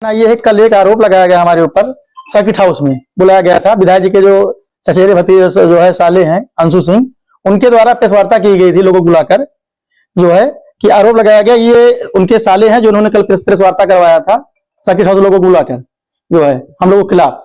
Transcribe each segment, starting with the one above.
ना ये कल एक आरोप लगाया गया हमारे ऊपर। सर्किट हाउस में बुलाया गया था, विधायक जी के जो चचेरे भतीजे जो है साले हैं अंशु सिंह, उनके द्वारा प्रेस वार्ता की गई थी लोगों को बुलाकर, जो है कि आरोप लगाया गया ये उनके साले हैं जो उन्होंने कल प्रेस वार्ता करवाया था सर्किट हाउस लोगों को बुलाकर, जो है हम लोगों के खिलाफ।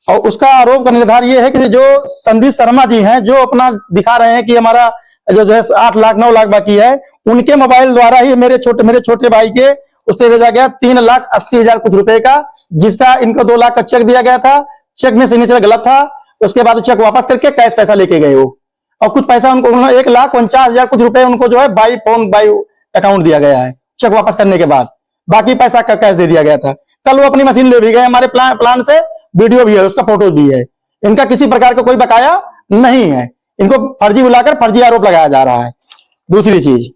और उसका आरोप का निर्धार ये है कि जो संदीप शर्मा जी हैं जो अपना दिखा रहे हैं कि हमारा जो है 8 लाख 9 लाख बाकी है, उनके मोबाइल द्वारा ही मेरे छोटे भाई के उस पर भेजा गया 3,80,000 कुछ रुपए का, जिसका इनको 2 लाख का चेक दिया गया था। चेक में सिग्नेचर गलत था। उसके बाद चेक वापस करके कैश पैसा लेके गए वो, और कुछ पैसा उनको 1,49,000 कुछ रुपए उनको जो है बाई अकाउंट दिया गया है चेक वापस करने के बाद। बाकी पैसा का कैश दे दिया गया था। कल वो अपनी मशीन ले भी गए, हमारे प्लान से वीडियो भी है, उसका फोटो भी है। इनका किसी प्रकार का कोई बकाया नहीं है, इनको फर्जी बुलाकर फर्जी आरोप लगाया जा रहा है। दूसरी चीज,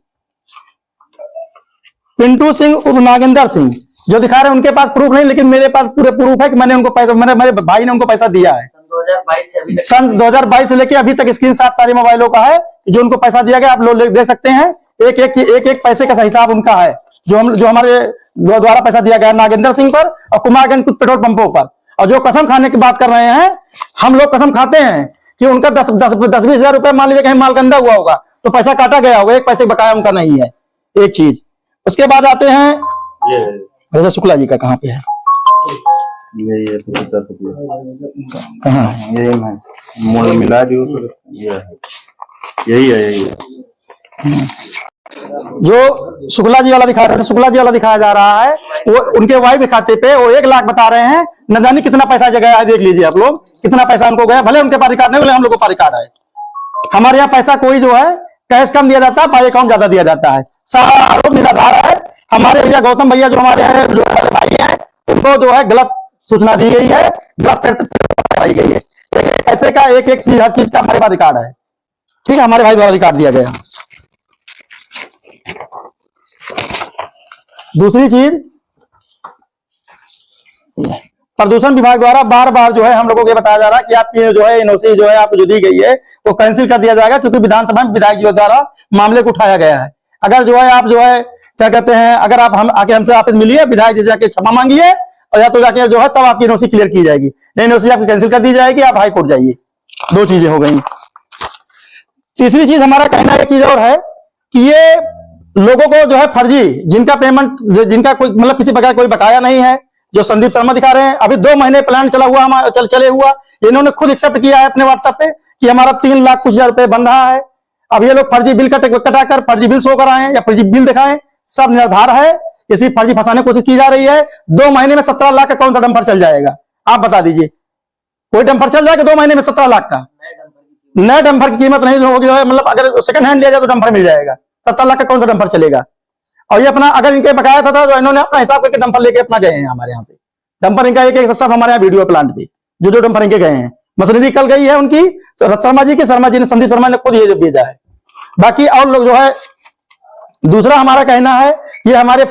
पिंटू सिंह उर्फ नागेंद्र सिंह जो दिखा रहे हैं उनके पास प्रूफ नहीं, लेकिन मेरे पास पूरे प्रूफ है कि मैंने उनको पैसा, मेरे भाई ने उनको पैसा दिया है। सन 2022 से लेके अभी तक स्क्रीनशॉट सारे मोबाइलों का है जो उनको पैसा दिया गया। आप लोग देख सकते हैं, एक पैसे का हिसाब उनका है जो हमारे द्वारा पैसा दिया गया नागेंद्र सिंह पर और कुमारगंज कुछ पेट्रोल पंपों पर। और जो कसम खाने की बात कर रहे हैं, हम लोग कसम खाते हैं कि उनका 10-20 हजार रुपए मान लीजिए कहीं माल गंदा हुआ होगा तो पैसा काटा गया होगा, एक पैसे बकाया उनका नहीं है। एक चीज, उसके बाद आते हैं रजा शुक्ला जी का कहाँ पे है, कहाँ यही मिला यही है। जो शुक्ला जी वाला दिखा रहे थे, शुक्ला जी वाला दिखाया जा रहा है, वो उनके वाइफ के खाते पे वो 1 लाख बता रहे हैं। न जाने कितना पैसा गया है, देख लीजिए आप लोग कितना पैसा उनको गया। भले उनके पास रिकॉर्ड नहीं, भले हम लोग को पास रिकॉर्ड है। हमारे यहाँ पैसा कोई जो है कैश कम दिया जाता है, बाई अकाउंट ज्यादा दिया जाता है। सारा आरोप निराधार है। हमारे भैया गौतम भैया जो हमारे भाई हैं, उनको जो है गलत सूचना दी गई है, गलत पाई गई है। पैसे का एक चीज, हर चीज का हमारे पास रिकॉर्ड है। ठीक है, हमारे भाई द्वारा रिकॉर्ड दिया गया। दूसरी चीज, प्रदूषण विभाग द्वारा बार बार जो है हम लोगों को बताया जा रहा है कि आपकी जो है एनओसी जो है आपको जो दी गई है वो कैंसिल कर दिया जाएगा, क्योंकि विधानसभा में विधायक जी द्वारा मामले को उठाया गया है। अगर जो है आप जो है क्या कहते हैं, अगर आप हम आके हमसे वापस मिलिए, विधायक जी जाके क्षमा मांगिए, और या तो जाके जो है तब आपकी एनओसी क्लियर की जाएगी, नहीं एनओसी आपकी कैंसिल कर दी जाएगी, आप हाई कोर्ट जाइए। 2 चीजें हो गई। तीसरी चीज, हमारा कहना एक चीज और है कि ये लोगों को जो है फर्जी, जिनका पेमेंट, जिनका कोई मतलब किसी प्रकार कोई बकाया नहीं है, जो संदीप शर्मा दिखा रहे हैं, अभी 2 महीने प्लान चला हुआ चले हुआ, इन्होंने खुद एक्सेप्ट किया है अपने व्हाट्सएप पे कि हमारा 3 लाख कुछ हजार रुपए बन रहा है। अब ये लोग फर्जी बिल कटाकर फर्जी बिल शो कराएं या फर्जी बिल दिखाएं, सब निर्धार है। इसी फर्जी फंसाने की कोशिश की जा रही है। 2 महीने में 17 लाख का कौन सा डंपर चल जाएगा, आप बता दीजिए। कोई डंपर चल जाएगा 2 महीने में 17 लाख का? नए डंपर की कीमत नहीं होगी, मतलब अगर सेकंड हैंड लिया जाए तो डंपर मिल जाएगा। 17 लाख का कौन सा डंपर चलेगा? और ये अपना, अगर इनके बकाया था तो इन्होंने अपना हिसाब करके डंपर लेके अपना गए हैं हमारे यहाँ से। डंपर इनका एक सब हमारे यहाँ वीडियो प्लांट पे जो डंपर इनके गए हैं, मशीनरी कल गई है उनकी शर्मा जी ने संदीप शर्मा ने खुद ये भेजा है। बाकी और लोग जो है, दूसरा हमारा कहना है, ये हमारे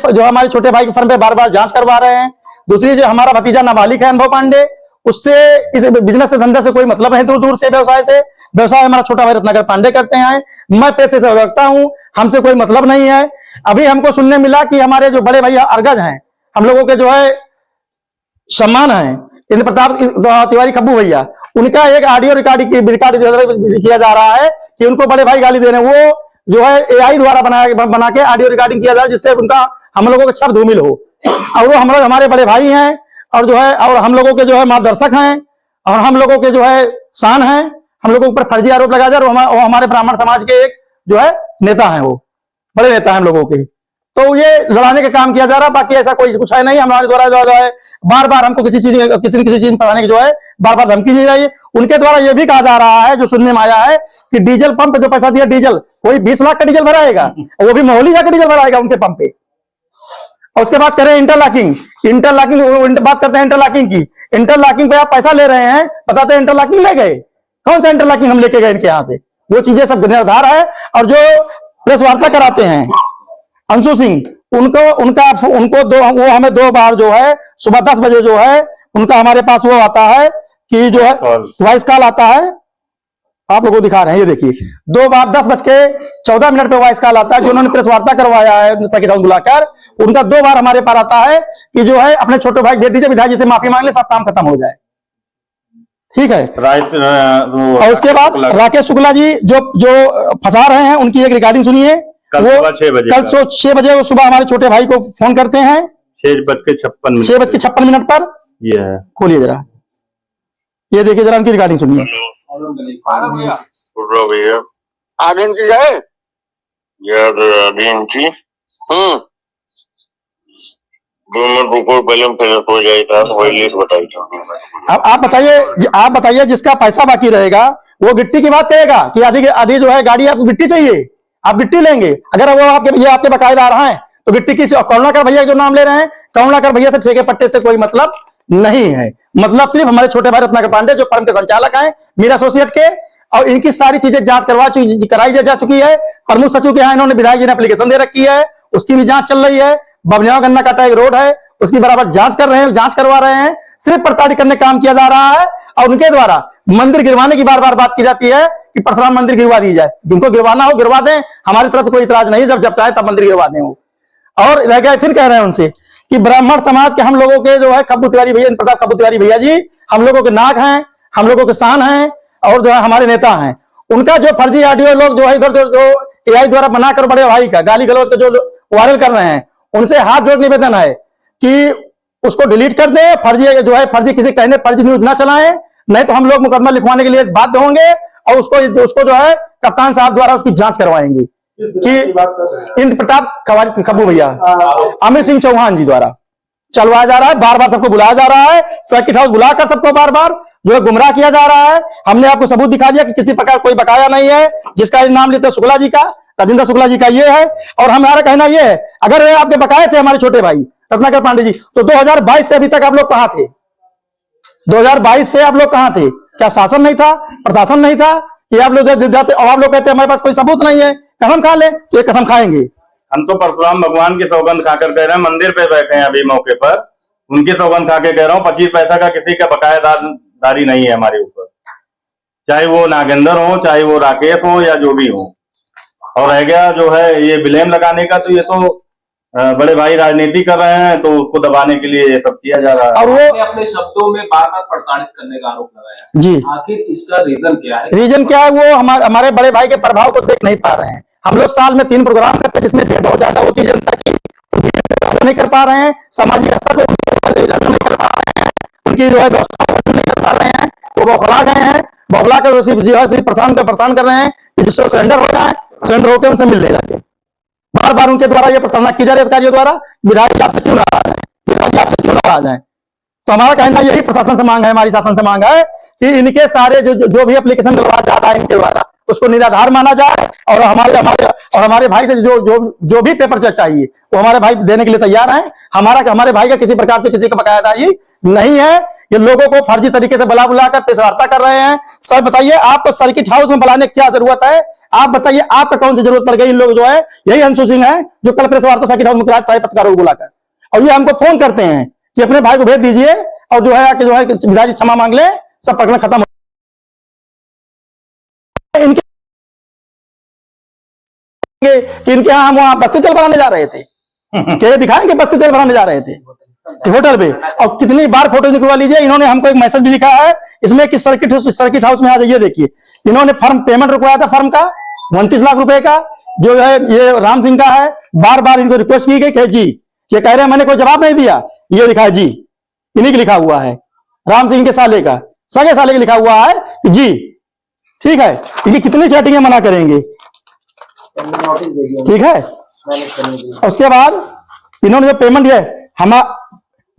छोटे भाई के फर्म पे बार बार जांच करवा रहे हैं। दूसरी, जो हमारा भतीजा नाबालिग है अनुभव पांडे, उससे इस बिजनेस से, धंधे से कोई मतलब है, दूर से व्यवसाय हमारा छोटा भाई रत्नाकर पांडे करते हैं। मैं पैसे से रखता हूं, हमसे कोई मतलब नहीं है। अभी हमको सुनने मिला कि हमारे जो बड़े भैया अर्गज हैं, हम लोगों के जो है सम्मान है, इंद्र प्रताप तिवारी खब्बू भैया, उनका एक ऑडियो रिकॉर्ड किया जा रहा है कि उनको बड़े भाई गाली दे रहे हैं। वो जो है एआई द्वारा बना के ऑडियो रिकॉर्डिंग किया जा रहा है, जिससे उनका हम लोगों का छब धूमिल हो। और वो हमारे बड़े भाई हैं, और जो है और हम लोगों के जो है मार्गदर्शक हैं, और हम लोगों के जो है शान है। हम लोगों के ऊपर फर्जी आरोप लगाया जा रहा है। वो हमारे ब्राह्मण समाज के एक जो है नेता है, वो बड़े नेता है हम लोगों के। तो ये लड़ाने का काम किया जा रहा है, बाकी ऐसा कोई कुछ है नहीं। हमारे द्वारा जो है बार बार हमको किसी चीज पढ़ाने की जो है बार बार धमकी दी जाए। उनके द्वारा यह भी कहा जा रहा है, जो सुनने में आया है, कि डीजल पंप जो पैसा दिया, डीजल कोई 20 लाख का डीजल भराएगा, वो भी मोहाली जाकर डीजल भराएगा उनके पंप पे। और उसके बाद करें इंटरलॉकिंग बात करते हैं इंटरलॉकिंग की। इंटरलॉकिंग पे आप पैसा ले रहे हैं, बताते हैं इंटरलॉकिंग ले गए, कौन सा इंटरलॉकिंग हम लेके गए इनके यहाँ से? वो चीजें सब निर्धार है। और जो प्रेस वार्ता कराते हैं अंशु सिंह, वो हमें 2 बार जो है सुबह 10 बजे जो है उनका हमारे पास वो आता है कि जो है वॉइस कॉल आता है, आप लोगों को दिखा रहे हैं, ये देखिए 2 बार 10:14 पे वॉइस कॉल आता है जो उन्होंने प्रेस वार्ता करवाया है सर्किट हाउस बुलाकर। उनका 2 बार हमारे पास आता है कि जो है अपने छोटे भाई भेज दीजिए, विधायक जी से माफी मांग ले, सब काम खत्म हो जाए। ठीक है। और उसके बाद राकेश शुक्ला जी जो फंसा रहे हैं, उनकी एक रिकॉर्डिंग सुनिए। कल वो 6 बजे सुबह हमारे छोटे भाई को फोन करते हैं 6:56 पर। ये है, खोलिए जरा, ये देखिए जरा उनकी रिकॉर्डिंग सुनिए। भैया आगे की गए यार अभी इनकी 2 मिनट रुको, पहले हम फिर हो जाएगा वही लेट बताई था। अब आप बताइए जिसका पैसा बाकी रहेगा वो गिट्टी की बात करेगा कि आधी जो है गाड़ी आपको गिट्टी चाहिए, आप गिट्टी लेंगे। अगर वो आपके बकायेदार हैं तो गिट्टी की करुणाकर भैया जो नाम ले रहे हैं, करुणाकर भैया से ठेके पट्टे से कोई मतलब नहीं है। मतलब सिर्फ हमारे छोटे भाई रत्नाकर पांडे जो फर्म के संचालक हैं मीरा एसोसिएट के, और इनकी सारी चीजें जांच कराई जा चुकी है। प्रमुख सचिव के यहाँ इन्होंने विधायक जी ने एप्लीकेशन दे रखी है, उसकी भी जांच चल रही है। बबनिया गन्ना काटा एक रोड है, उसकी बराबर जांच कर रहे हैं, जांच करवा रहे हैं। सिर्फ प्रताड़ित करने काम किया जा रहा है और उनके द्वारा मंदिर गिरवाने की बार बार बात की जाती है कि परशुराम मंदिर गिरवा दी जाए। जिनको गिरवाना हो गिरवा दें, हमारी तरफ से कोई इतराज नहीं, जब चाहे तब मंदिर गिरवा दें। और रह गया, फिर कह रहे हैं उनसे कि ब्राह्मण समाज के हम लोगों के जो है खब्बू तिवारी भैया, प्रताप खब्बू तिवारी भैया जी हम लोगों के नाक हैं, हम लोगों के शान हैं और जो है हमारे नेता हैं। उनका जो फर्जी ऑडियो लोग जो है इधर जो एआई द्वारा बनाकर बड़े भाई का गाली गलौज का जो वायरल कर रहे हैं, उनसे हाथ जोड़ निवेदन है कि उसको डिलीट कर दें। फर्जी किसी कहने फर्जी न्यूज ना चलाएं, नहीं तो हम लोग मुकदमा लिखवाने के लिए बाध्य होंगे और उसको जो है कप्तान साहब द्वारा उसकी जांच करवाएंगे कि इंद्र प्रताप खब्बू भैया, अमित सिंह चौहान जी द्वारा चलवाया जा रहा है। बार बार सबको बुलाया जा रहा है, सर्किट हाउस बुलाकर सबको बार बार जो है गुमराह किया जा रहा है। हमने आपको सबूत दिखा दिया कि किसी प्रकार कोई बकाया नहीं है। जिसका नाम लेते हैं शुक्ला जी का, राजेंद्र शुक्ला जी का ये है। और हमारा कहना ये है, अगर आपके बकाये थे हमारे छोटे भाई रत्नाकर पांडे जी, तो 2022 से अभी तक आप लोग कहां थे? 2022 से आप लोग कहां थे? क्या शासन नहीं था, प्रशासन नहीं था कि आप लोग जाते और आप लोग कहते हमारे पास कोई सबूत नहीं है, कसम खा ले तो ये कसम खाएंगे। हम तो परशुराम भगवान की सौगंध खाकर कह रहे हैं, मंदिर पे बैठे हैं अभी मौके पर, उनकी सौगंध खा के कह रहा हूँ 25 पैसा का किसी का बकायेदारी नहीं है हमारे ऊपर, चाहे वो नागेंद्र हो, चाहे वो राकेश हो या जो भी हो। और रह गया जो है ये ब्लेम लगाने का, तो ये तो बड़े भाई राजनीति कर रहे हैं, तो उसको दबाने के लिए ये सब किया जा रहा है। और वो अपने शब्दों में बार बार प्रताड़ित करने का आरोप लगाया जी। आखिर इसका रीजन क्या है? रीजन क्या है? वो हमारे बड़े भाई के प्रभाव को देख नहीं पा रहे हैं। हम लोग साल में 3 प्रोग्राम करते हैं जिसमें भीड़ बहुत ज्यादा होती है जनता की, नहीं कर पा रहे हैं। सामाजिक स्तर पर नहीं कर पा रहे हैं, उनकी जो है व्यवस्था नहीं कर पा रहे हैं। वो बौखला गए हैं, बौखला कर प्रस्थान कर रहे हैं कि जिससे सरेंडर हो जाए, सरेंडर होकर उनसे मिलने लगे। बार बार उनके द्वारा ये प्रताड़ना की जा रही है अधिकारियों द्वारा, विधायक आपसे क्यों नाराज है, विधायक आपसे क्यों नाराज है। तो हमारा कहना यही प्रशासन से मांग है, हमारी शासन से मांग है कि इनके सारे जो भी एप्लीकेशन डलवाया जाता है इनके द्वारा उसको निराधार माना जाए। और हमारे भाई से जो भी पेपर चाहिए वो हमारे भाई देने के लिए तैयार हैं। हमारे भाई का किसी प्रकार से किसी का बकायादारी नहीं है। ये लोगों को फर्जी तरीके से बुलाकर प्रेस वार्ता कर रहे हैं। सर बताइए, आपको सर्किट हाउस में बुलाने की क्या जरूरत है? आप बताइए, आपका कौन सी जरूरत पड़ गई? इन लोग जो है यही अंशु सिंह है जो कल प्रेस वार्ता सर्किट हाउस में कराया सारे पत्रकारों को बुलाकर, और ये हमको फोन करते हैं कि अपने भाई को भेज दीजिए और जो है आके जो है विधायक क्षमा मांग ले, सब प्रकरण खत्म हो। इनके यहाँ हम वहां बस्ती तेल बनाने जा रहे थे, क्या दिखाएंगे? बस्ती तेल बनाने जा रहे थे होटल पे, और कितनी बार फोटो निकलवा लीजिए। इन्होंने हमको एक मैसेज भी लिखा है इसमें कि सर्किट हाउस में आ जाइए। देखिए, इन्होंने फर्म पेमेंट रुकवाया था, फर्म का 29 लाख रुपए का, जो है ये राम सिंह का है। बार बार इनको रिक्वेस्ट की गई कि जी, ये कह रहे हैं मैंने कोई जवाब नहीं दिया। ये लिखा है जी, इन्हीं के लिखा हुआ है, राम सिंह के साले का, सगे साले के लिखा हुआ है कि जी ठीक है। ये कितनी चैटिंगें मना करेंगे? ठीक है। उसके बाद इन्होंने जो पेमेंट है, हम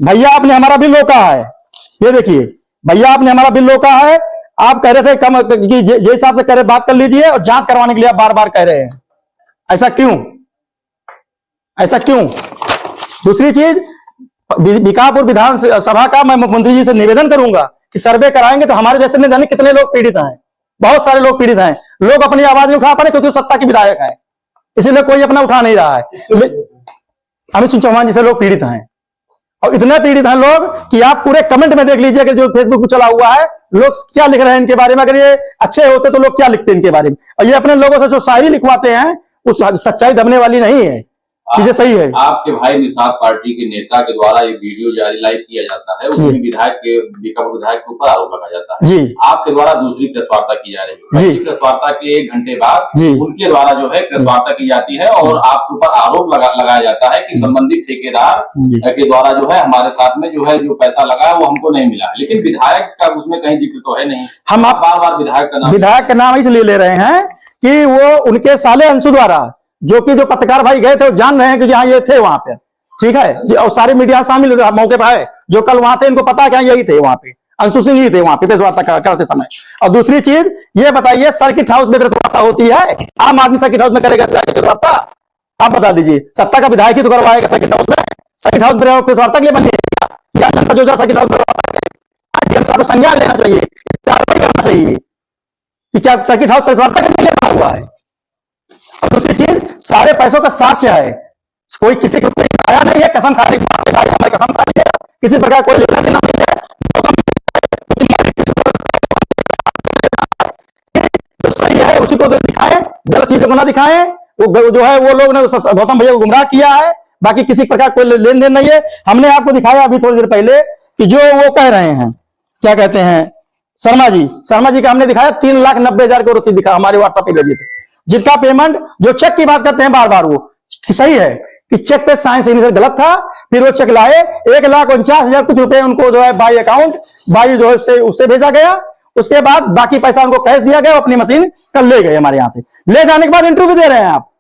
भैया आपने हमारा बिल रोका है, ये देखिए भैया आपने हमारा बिल रोका है। आप कह रहे थे कम जे हिसाब से कह रहे बात कर लीजिए, और जांच करवाने के लिए आप बार बार कह रहे हैं। ऐसा क्यों? ऐसा क्यों? दूसरी चीज, बीकापुर विधानसभा का मैं मुख्यमंत्री जी से निवेदन करूंगा कि सर्वे कराएंगे तो हमारे जैसे नहीं जाने कितने लोग पीड़ित हैं, बहुत सारे लोग पीड़ित हैं। लोग अपनी आवाज नहीं उठा पा रहे क्योंकि सत्ता के विधायक है, इसीलिए कोई अपना उठा नहीं रहा है। अमित सिंह चौहान जैसे लोग पीड़ित हैं। और इतने पीड़ित हैं लोग कि आप पूरे कमेंट में देख लीजिए कि जो फेसबुक पे चला हुआ है, लोग क्या लिख रहे हैं इनके बारे में। अगर ये अच्छे होते तो लोग क्या लिखते इनके बारे में। और ये अपने लोगों से जो शायरी लिखवाते हैं उस सच्चाई दबने वाली नहीं है, चीजें सही है। आपके भाई निषाद पार्टी के नेता के द्वारा ये वीडियो जारी लाइव किया जाता है, उसमें विधायक के विधायक के ऊपर आरोप लगाया जाता है। जी। आपके द्वारा दूसरी प्रेस वार्ता की जा रही है। जी। प्रेस वार्ता के 1 घंटे बाद जी। उनके द्वारा जो है प्रेस वार्ता की जाती है और आपके ऊपर आरोप लगाया जाता है कि संबंधित ठेकेदार के द्वारा जो है हमारे साथ में जो है जो पैसा लगा है वो हमको नहीं मिला, लेकिन विधायक का उसमें कहीं जिक्र तो है नहीं। हम आप बार बार विधायक का नाम इसलिए ले रहे हैं कि वो उनके साले अंशु द्वारा, जो कि जो पत्रकार भाई गए थे वो जान रहे हैं कि हाँ ये थे वहां पे, ठीक है, और सारे मीडिया शामिल मौके पर है, जो कल वहां थे इनको पता है कि यही थे वहां पे, अंशु सिंह ही थे वहां पे प्रेस वार्ता करते समय। और दूसरी चीज ये बताइए, सर्किट हाउस में प्रेस वार्ता होती है, आम आदमी सर्किट हाउस में करेगा प्रेस वार्ता? आप बता दीजिए, सत्ता का विधायक ही तो करवाएगा सर्किट हाउस में? सर्किट हाउस प्रेस वार्ता के लिए बनी है जनता जो सर्किट हाउस संज्ञान लेना चाहिए, कार्रवाई करना चाहिए कि क्या सर्किट हाउस प्रेस वार्ता के लिए बना हुआ है। और दूसरी चीज, सारे पैसों का साक्ष्य है, कोई किसी को कोई आया नहीं है, कसम खा रही हमारी कसम खा रही है, किसी प्रकार कोई लेना देना नहीं है। जो सही है उसी को दिखाएं, गलत चीजों को ना दिखाएं। वो जो है वो लोग ने गौतम भैया को गुमराह किया है, बाकी किसी प्रकार कोई लेन देन नहीं है। हमने आपको दिखाया अभी थोड़ी देर पहले कि जो वो कह रहे हैं, क्या कहते हैं, शर्मा जी का हमने दिखाया 3,90,000 को रसीद दिखा, हमारे व्हाट्सएप पे भेजे थे, जिनका पेमेंट, जो चेक की बात करते हैं बार बार, वो सही है कि चेक पे साइन सिग्नेचर गलत था, फिर वो चेक लाए 1,49,000 कुछ रुपए उनको जो है बाई अकाउंट बाई जो है उससे भेजा गया। उसके बाद बाकी पैसा उनको कैश दिया गया, अपनी मशीन कल ले गए हमारे यहां से। ले जाने के बाद इंटरव्यू दे रहे हैं आप,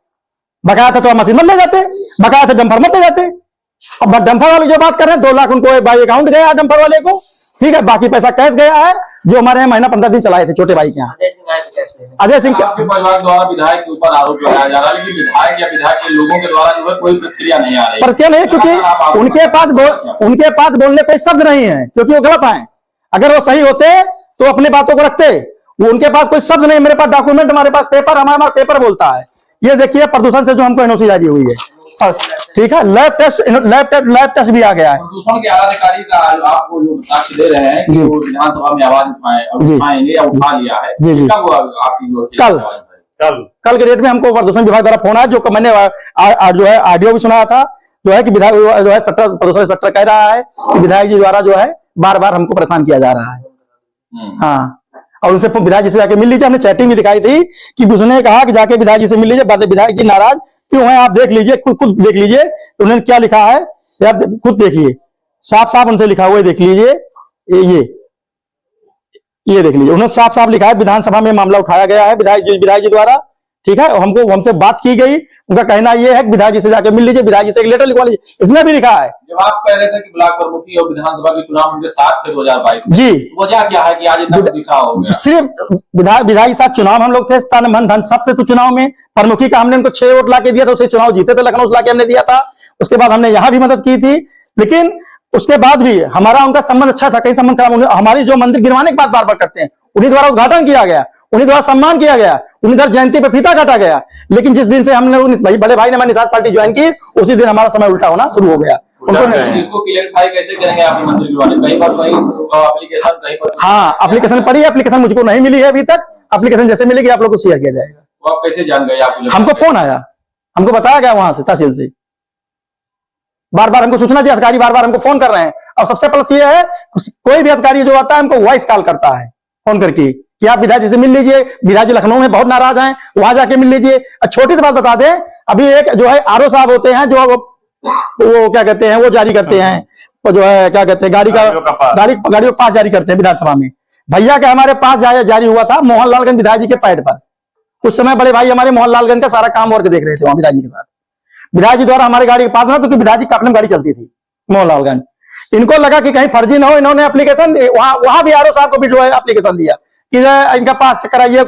बकाया था तो आप मशीन मत ले जाते, बकाया था डंपर मत ले जाते। अब डंपर वाले जो बात कर रहे हैं 2 लाख उनको बाई अकाउंट गया डंपर वाले को, ठीक है, बाकी पैसा कैश गया है, जो हमारे यहाँ महीना 15 दिन चलाए थे छोटे भाई के यहाँ। अजय सिंह आपके परिवार द्वारा विधायक के ऊपर आरोप लगाया जा रहा है, लेकिन विधायक या विधायक के लोगों के द्वारा जो है कोई प्रतिक्रिया नहीं आ रही। प्रतिक्रिया नहीं, क्योंकि उनके पास बोलने कोई शब्द नहीं है, क्योंकि वो गलत है। अगर वो सही होते तो अपने बातों को रखते, वो उनके पास कोई शब्द नहीं। मेरे पास डॉक्यूमेंट, हमारे पास पेपर, हमारा पेपर बोलता है। ये देखिए प्रदूषण से जो हमको एनओसी जारी हुई है, ठीक है, लैब टेस्ट भी आ गया है। प्रदूषण के आला अधिकारी का आपको जो साक्ष्य दे रहे हैं कि वो विधानसभा में आवाज उठाएंगे या उठा लिया है, कब आपकी जो कल के डेट में हमको प्रदूषण विभाग द्वारा फोन आया, जो मैंने जो है ऑडियो भी सुना था, जो है कि विधायक जो है प्रदूषण इंस्पेक्टर कह रहा है कि विधायक जी द्वारा जो है बार बार हमको परेशान किया जा रहा है। हाँ, और उनसे विधायक जी से जाके मिल लीजिए। हमने चैटिंग भी दिखाई थी कि उसने कहा कि जाके विधायक जी से मिल लीजिए, विधायक जी नाराज क्यों है आप देख लीजिए, खुद देख लीजिए उन्होंने क्या लिखा है, आप खुद देखिए, साफ साफ उनसे लिखा हुआ है, देख लीजिए, ये देख लीजिए, उन्होंने साफ साफ लिखा है विधानसभा में मामला उठाया गया है विधायक जी द्वारा, ठीक है, हमसे बात की गई। उनका कहना यह है कि विधायक जी से जाके मिल लीजिए, विधायक जी से एक लेटर लिखवा लीजिए, इसमें भी लिखा है। जब आप कह रहे थे कि ब्लॉक प्रमुखी और विधानसभा के चुनाव उनके साथ थे 2022 जी, वजह क्या है कि आज इतना दिखा हो गया? सिर्फ विधायक के साथ चुनाव हम लोग थे, तन मन धन सबसे, तो चुनाव में प्रमुखी का हमने उनको 6 वोट लाके दिया था, उसे चुनाव जीते थे, लखनऊ लाके हमने दिया था। उसके बाद हमने यहाँ भी मदद की थी, लेकिन उसके बाद भी हमारा उनका संबंध अच्छा था, कई संबंध खराब। हमारी जो मंदिर गिरवाने की बात बार बार करते हैं, उन्हीं द्वारा उद्घाटन किया गया, उन्हीं द्वारा सम्मान किया गया, उन्हीं द्वारा जयंती पे फीता काटा गया। लेकिन जिस दिन से हमने बड़े भाई ने हमारी निषाद पार्टी ज्वाइन की, उसी दिन हमारा समय उल्टा होना शुरू हो गया। इसको क्लियरिफाई कैसे करेंगे आपके मंदिर गिरवाने? कहीं पर एप्लीकेशन, कहीं पर हाँ एप्लीकेशन पड़ी है, एप्लीकेशन मुझको नहीं मिली है अभी तक। एप्लीकेशन जैसे मिलेगी आप लोग को शेयर किया जाएगा। तो आप कैसे जान गए? हमको फोन आया, हमको बताया गया वहां से तहसील से, बार बार हमको सूचना दी, अधिकारी बार बार हमको फोन कर रहे हैं। और सबसे प्लस ये है, कोई भी अधिकारी जो आता है हमको वॉइस कॉल करता है फोन करके कि आप विधायक जी से मिल लीजिए, विधायक जी लखनऊ में बहुत नाराज हैं, वहां जाके मिल लीजिए। छोटी सी बात बता दें, अभी एक जो है आरओ साहब होते हैं, जो वो क्या कहते हैं, वो जारी करते हैं, वो जो है क्या कहते हैं, गाड़ी का पास जारी करते हैं विधानसभा में। भैया का हमारे पास जारी हुआ था मोहनलालगंज विधायक जी के पैड पर। उस समय बड़े भाई हमारे मोहनलालगंज का सारा काम वर्क देख रहे थे वहां विधायक जी के साथ। विधायक जी द्वारा हमारी गाड़ी के पास ना, क्योंकि विधायक जी काफी गाड़ी चलती थी मोहनलालगंज। इनको लगा कि कहीं फर्जी ना हो, इन्होंने एप्लीकेशन वहां भी आरओ साहब को भी जो है एप्लीकेशन दिया कि इनका पास कराइए।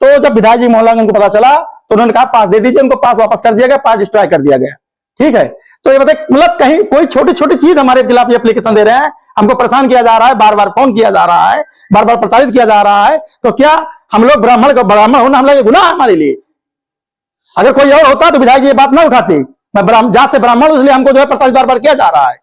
तो जब विधायक जी मोहनलालगंज को पता चला तो उन्होंने कहा पास दे दीजिए, उनको पास वापस कर दिया गया, पास डिस्ट्रॉय कर दिया गया। ठीक है, तो ये बताइए, मतलब कहीं कोई छोटी छोटी चीज हमारे खिलाफ ये एप्लीकेशन दे रहे हैं, हमको परेशान किया जा रहा है, बार बार फोन किया जा रहा है, बार बार प्रताड़ित किया जा रहा है। तो क्या हम लोग ब्राह्मण होना हम लोग गुनाह है हमारे लिए? अगर कोई और होता तो विधायक ये बात ना उठाते। मैं जात से ब्राह्मण हूं, इसलिए हमको जो है प्रताड़ित बार बार किया जा रहा है।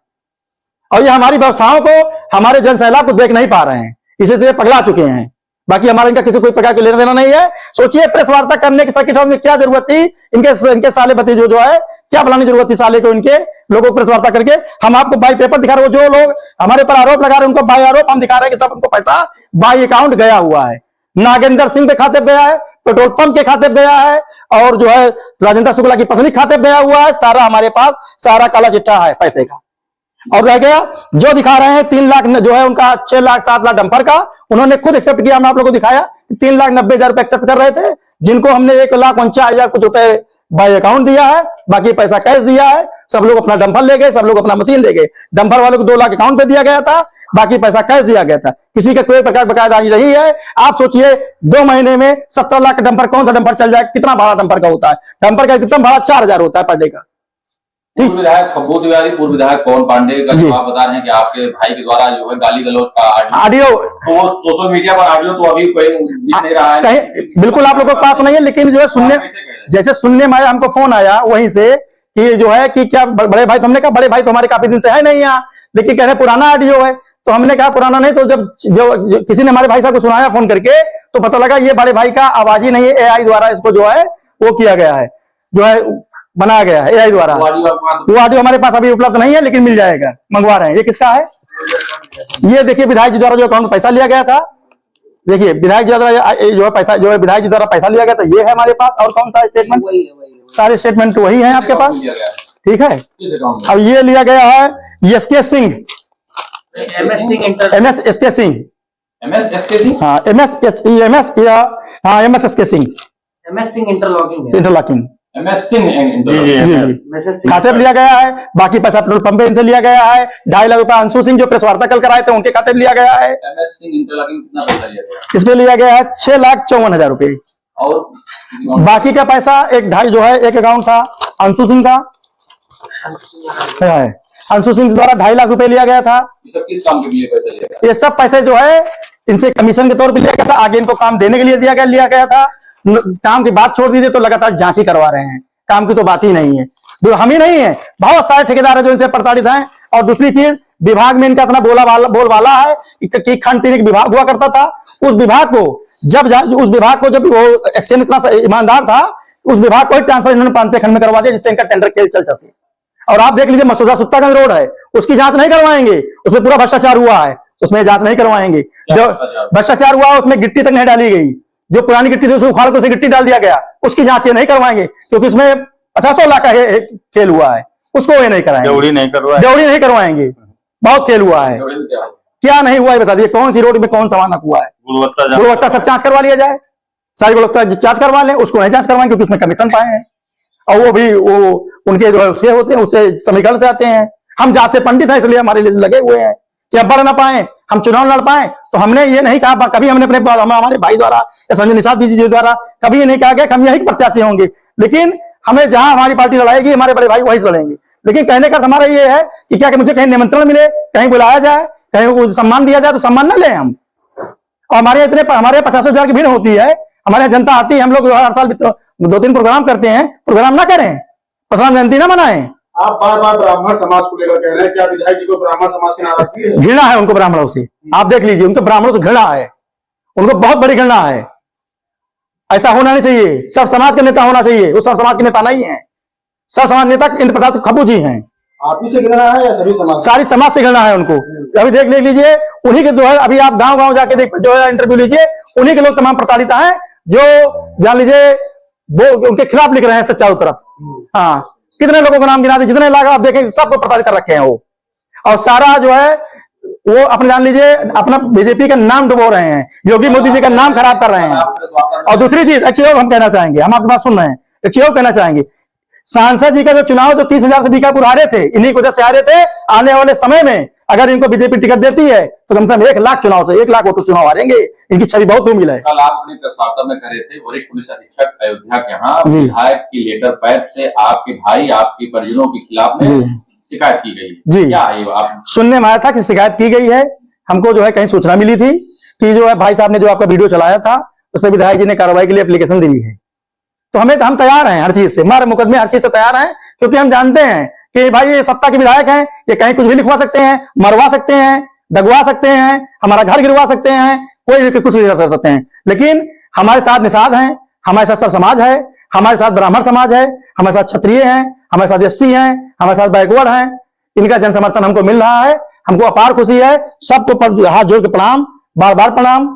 और ये हमारी व्यवस्थाओं को, हमारे जनसैलाब को देख नहीं पा रहे हैं, इसी से पगला चुके हैं। बाकी हमारे इनका किसी कोई प्रकार का लेना देना नहीं है। सोचिए प्रेस वार्ता करने की सर्किट हाउस में क्या जरूरत थी, इनके साले भतीजो जो है क्या बुलाने की जरूरत थी साले को, इनके लोगों को प्रेस वार्ता करके। हम आपको बाई पेपर दिखा रहे हो, जो लोग हमारे पर आरोप लगा रहे हैं उनको बाई आरोप हम दिखा रहे हैं कि सब उनको पैसा बाई अकाउंट गया हुआ है। नागेंद्र सिंह के खाते पे गया है, पेट्रोल पंप के खाते पे गया है, और जो है राजेंद्र शुक्ला की पत्नी खाते पे गया हुआ है। सारा हमारे पास सारा काला चिट्ठा है पैसे का। और रह गया जो दिखा रहे हैं 3 लाख जो है उनका 6 लाख 7 लाख डंपर का, उन्होंने खुद एक्सेप्ट किया। हमने आप लोगों को दिखाया 3,90,000 रुपए एक्सेप्ट कर रहे थे, जिनको हमने 1,49,000 कुछ रुपए बाई अकाउंट दिया है, बाकी पैसा कैश दिया है। सब लोग अपना डंपर ले गए, सब लोग अपना मशीन ले गए। डंपर वालों को 2 लाख अकाउंट पे दिया गया था, बाकी पैसा कैश दिया गया था। किसी का कोई प्रकार बकायदारी नहीं है। आप सोचिए 2 महीने में 70 लाख का डंपर, कौन सा डंपर चल जाए? कितना भाड़ा डंपर का होता है? डंपर का कितना भाड़ा 4,000 होता है पर डे का। पूर्व विधायक खब्बू तिवारी, पूर्व विधायक पवन पांडे का जवाब बता रहे हैं कि आपके भाई के द्वारा जो है गाली गलौज का ऑडियो तो सोशल मीडिया पर ऑडियो तो अभी कोई दिख नहीं रहा है, कहीं बिल्कुल आप लोगों के पास नहीं है। लेकिन जो है सुनने, जैसे सुनने में आया, हमको फोन आया वहीं से कि जो है कि क्या बड़े भाई, तो हमने कहा बड़े भाई तो हमारे काफी दिन से है नहीं यहाँ, लेकिन कह रहे पुराना ऑडियो है। तो हमने कहा पुराना नहीं, तो जब जो किसी ने हमारे भाई साहब को सुनाया फोन करके, तो पता लगा ये बड़े भाई का आवाज ही नहीं है, एआई द्वारा इसको जो है वो किया गया है, जो है बनाया गया है एआई द्वारा। वो ऑडियो हमारे पास अभी उपलब्ध नहीं है, लेकिन मिल जाएगा, मंगवा रहे हैं। ये किसका है? ये देखिए विधायक जी द्वारा जो अकाउंट पैसा लिया गया था, देखिए विधायक जी द्वारा जो है पैसा, जो है विधायक जी द्वारा पैसा लिया गया था, ये है हमारे पास। और कौन सा स्टेटमेंट? सारे स्टेटमेंट तो वही है आपके पास, ठीक है। अब ये लिया गया है SK Singh, MS SK Singh, हाँ एमएस एसके सिंह, इंटरलॉकिंग खाते पे लिया गया है। बाकी पैसा पेट्रोल पंप पे इनसे लिया गया है। 2.5 लाख रुपए अंशु सिंह जो प्रेस वार्ता कल कराए थे उनके खाते पे लिया गया है। कितना पैसा लिया गया? इसमें लिया गया है 6,54,000 रुपए। और बाकी का पैसा एक अकाउंट था अंशु सिंह का, है अंशु सिंह द्वारा 2.5 लाख रुपए लिया गया था। ये सब किस काम के लिए पैसा लिया गया? ये सब पैसे जो है इनसे कमीशन के तौर पे लिया गया था, आगे इनको काम देने के लिए लिया गया था। काम की बात छोड़ दीजिए तो लगातार जांच ही करवा रहे हैं, काम की तो बात ही नहीं है। हम ही नहीं है, बहुत सारे ठेकेदार है जो इनसे प्रताड़ित हैं। और दूसरी चीज, विभाग में इनका इतना बोलबाला है कि खंड 3 विभाग हुआ करता था। उस विभाग को जब वो एक्सचेंज इतना ईमानदार था, उस विभाग को ट्रांसफर इन्होंने प्रांतीय खंड में करवा दिया, जिससे इनका टेंडर केस चल जाती। और आप देख लीजिए मसूदा सुत्तागंज रोड है, उसकी जांच नहीं करवाएंगे, उसमें पूरा भ्रष्टाचार हुआ है, उसमें जांच नहीं करवाएंगे। जो भ्रष्टाचार हुआ उसमें गिट्टी तक नहीं डाली गई, जो पुरानी गिट्टी थी उसे उखाड़ कर उसे गिट्टी डाल दिया गया, उसकी जांच ये नहीं करवाएंगे, क्योंकि उसमें 1800 लाख का खेल हुआ है, उसको ये नहीं कराएंगे। ड्योढ़ी नहीं करवाएंगे, बहुत खेल हुआ है। क्या नहीं हुआ है बता दिए, कौन सी रोड में कौन सा मानक हुआ है? गुणवत्ता सब जांच करवा लिया जाए, सारी गुणवत्ता जांच करवा लें, उसको नहीं जांच करवाएंगे क्योंकि उसमें कमीशन पाए हैं, और वो भी उनके जो है उसके होते हैं, उससे समीकरण से आते हैं। हम जांच से पंडित हैं, इसलिए हमारे लिए लगे हुए हैं कि हम बढ़ ना पाए, हम चुनाव लड़ पाए। तो हमने ये नहीं कहा, कभी हमने हमारे भाई द्वारा या संजय निषाद जी द्वारा कभी ये नहीं कहा गया कि हम यही प्रत्याशी होंगे, लेकिन हमें जहां हमारी पार्टी लड़ाएगी हमारे बड़े भाई वही लड़ेंगे। लेकिन कहने का हमारा ये है कि क्या कि मुझे कहीं निमंत्रण मिले, कहीं बुलाया जाए, कहीं सम्मान दिया जाए तो सम्मान न लें हम। और हमारे 50,000 की भीड़ होती है, हमारे यहाँ जनता आती है, हम लोग हर साल 2-3 प्रोग्राम करते हैं, प्रोग्राम ना करें, परशुराम जयंती ना मनाएं। आप बार-बार ब्राह्मण समाज को लेकर कह रहे हैं, क्या विधायक जी को ब्राह्मण समाज की नाराजगी है? घृणा है उनको ब्राह्मणों से, आप देख लीजिए, उनको ब्राह्मणों से घृणा है, उनको बहुत बड़ी घृणा है। ऐसा होना नहीं चाहिए, सब समाज के नेता होना चाहिए, वो सब समाज के नेता नहीं है। सब समाज नेता इंद्र प्रताप खब्बू जी हैं। आप ही से घृणा है या सभी समाज? सारी समाज से घृणा है उनको। अभी देख लीजिए, उन्हीं के जो है, अभी आप गांव जाके जो है इंटरव्यू लीजिए, उन्हीं के लोग तमाम प्रताड़ित हैं जो जान लीजिए वो उनके खिलाफ लिख रहे हैं चारों तरफ। हाँ, कितने लोगों का नाम गिना दे, जितने लाख आप देखें सबको प्रताड़ित कर रखे हैं वो। और सारा जो है वो अपने जान लीजिए अपना बीजेपी का नाम डुबो रहे हैं, योगी मोदी जी का नाम खराब कर रहे हैं। और दूसरी चीज एक चीज और हम कहना चाहेंगे, हम आपकी बात सुन रहे हैं, एक चीज और कहना चाहेंगे, सांसद जी का जो चुनाव जो 30,000 से बीकापुर हारे थे, इन्हीं की वजह से हारे थे। आने वाले समय में अगर इनको बीजेपी टिकट देती है तो कम से कम 1 लाख चुनाव से 1 लाख वोट चुनाव हारेंगे। इनकी छवि बहुत उम्मीद है। कल आप अपनी प्रेस वार्ता में कह रहे थे, वरिष्ठ पुलिस अधीक्षक अयोध्या के यहाँ विधायक की लेटर पैड से आपके भाई, आपके परिजनों के खिलाफ में शिकायत की गई जी। क्या है आप सुनने में आया था कि शिकायत की गई है, हमको जो है कहीं सूचना मिली थी कि जो है भाई साहब ने जो आपका वीडियो चलाया था उससे विधायक जी ने कार्रवाई के लिए एप्लीकेशन दी है। तो हम तैयार हैं हर चीज से, हमारे मुकदमे हर चीज से तैयार हैं, क्योंकि हम जानते हैं कि भाई ये सत्ता के विधायक हैं, ये कहीं कुछ भी लिखवा सकते हैं, मरवा सकते हैं, दगवा सकते हैं, हमारा घर गिरवा सकते हैं, कोई कुछ भी कर सकते हैं। लेकिन हमारे साथ निषाद हैं, हमारे साथ सब समाज है, हमारे साथ ब्राह्मण समाज है, हमारे साथ क्षत्रिय हैं, हमारे साथ एससी हैं, हमारे साथ बैकवर्ड हैं। इनका जन समर्थन हमको मिल रहा है, हमको अपार खुशी है। सबको हाथ जोड़ के प्रणाम, बार बार प्रणाम।